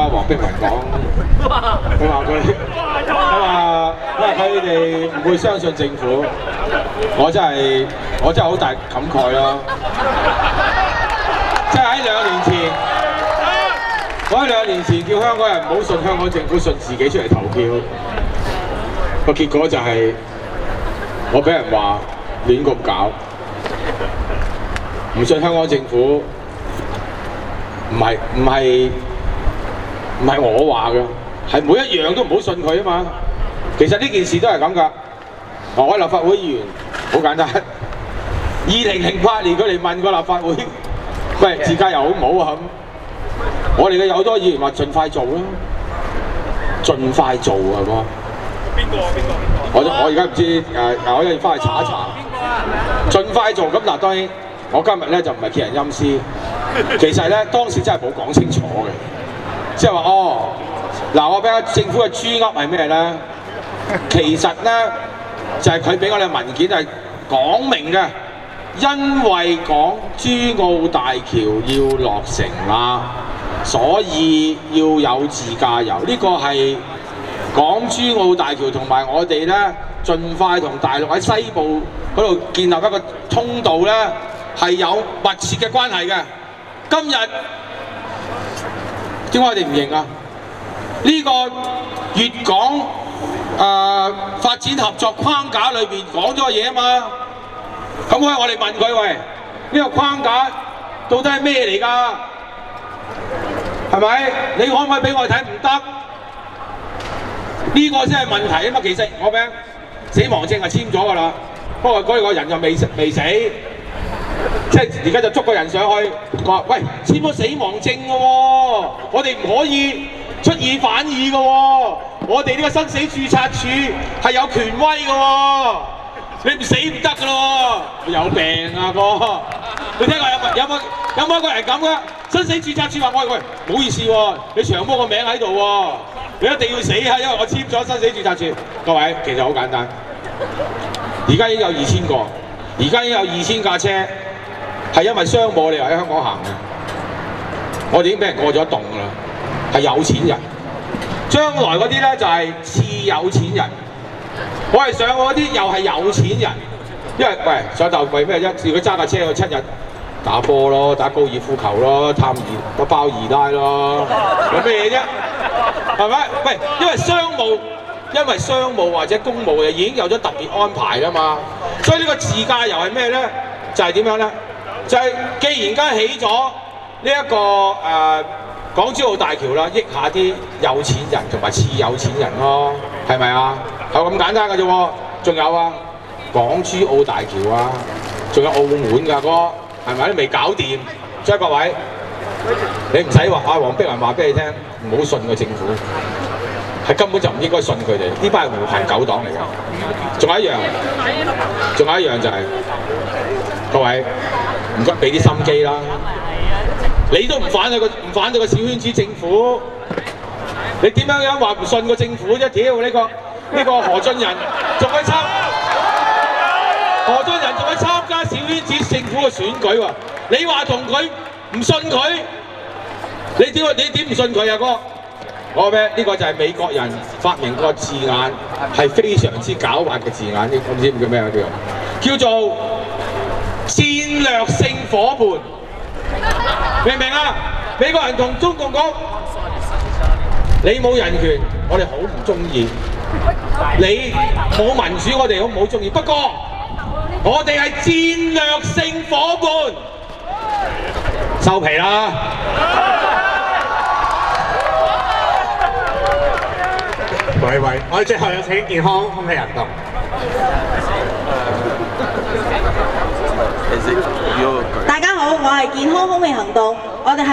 黃碧雲講，佢話因為佢哋唔會相信政府，我真係好大感慨咯。即係喺2年前，我喺2年前叫香港人唔好信香港政府，信自己出嚟投票，個結果就係我俾人話亂咁搞，唔信香港政府，唔係我話㗎，係每一樣都唔好信佢啊嘛。其實呢件事都係咁㗎。我係立法會議員，好簡單。2008年佢哋問過立法會，喂，自駕遊好唔好啊？咁我哋嘅有好多議員話盡快做啦，盡快做啊哥。邊個？我而家唔知我要翻去查一查。盡快做咁嗱，當然我今日咧就唔係揭人陰私，其實咧當時真係冇講清楚嘅。即係話嗱，我俾政府嘅豬噏係咩咧？其實咧就係佢俾我哋文件係講明嘅，因為港珠澳大橋要落成啦，所以要有自駕遊。呢個係港珠澳大橋同埋我哋咧，盡快同大陸喺西部嗰度建立一個通道咧，係有密切嘅關係嘅。今日點解我哋唔認啊？呢個粵港發展合作框架裏邊講咗嘢啊嘛。咁我哋問佢喂，呢個框架到底係咩嚟㗎？係咪？你可唔可以俾我哋睇？唔得。呢個先係問題啊嘛。其實我名死亡證係簽咗㗎啦，不過嗰個人就未死。即係而家就捉個人上去，話喂簽咗死亡證嘅喎，我哋唔可以出爾反爾嘅喎，我哋呢個生死註冊處係有權威嘅喎，你唔死唔得嘅咯喎，有病啊哥！你聽下有冇一個人咁嘅？生死註冊處話喂，唔好意思喎，你長毛個名喺度喎，你一定要死啊，因為我簽咗生死註冊處。各位其實好簡單，而家已經有2000個，而家已經有2000架車。係因為商務你喺香港行嘅，我哋已經俾人過咗棟啦，係有錢人。將來嗰啲咧就係次有錢人，我係上嗰啲又係有錢人，因為喂上頭為咩啫？如果揸架車去7日打波咯，打高爾夫球咯，包二奶咯，有咩嘢啫？係咪？喂，因為商務或者公務嘅已經有咗特別安排啦嘛，所以呢個自駕遊係咩咧？就係點樣咧？就係既然間起咗呢一個港珠澳大橋啦，益下啲有錢人同埋次有錢人咯，係咪啊？係咁簡單嘅啫喎，仲有啊，港珠澳大橋啊，仲有澳門㗎哥，係咪都未搞掂？所以各位，你唔使話黃碧雲話俾你聽，唔好信個政府，係根本就唔應該信佢哋，呢班係狐朋狗黨嚟㗎。仲有一樣就係、各位。唔該，俾啲心機啦！你都唔反對個小圈子政府，你點樣話唔信個政府啫？屌呢個何俊仁仲去參加小圈子政府嘅選舉喎！你話同佢唔信佢，你點唔信佢啊哥？我咩？呢個就係美國人發明個字眼，係非常之狡猾嘅字眼。你唔知叫咩啊？叫做戰略性夥伴，明唔明啊？美國人同中共講，你冇人權，我哋好唔中意；你冇民主，我哋好唔好中意。不過，我哋係戰略性夥伴，收皮啦！喂，我哋最後有請健康空氣行動。大家好，我係健康空氣行動，我哋係。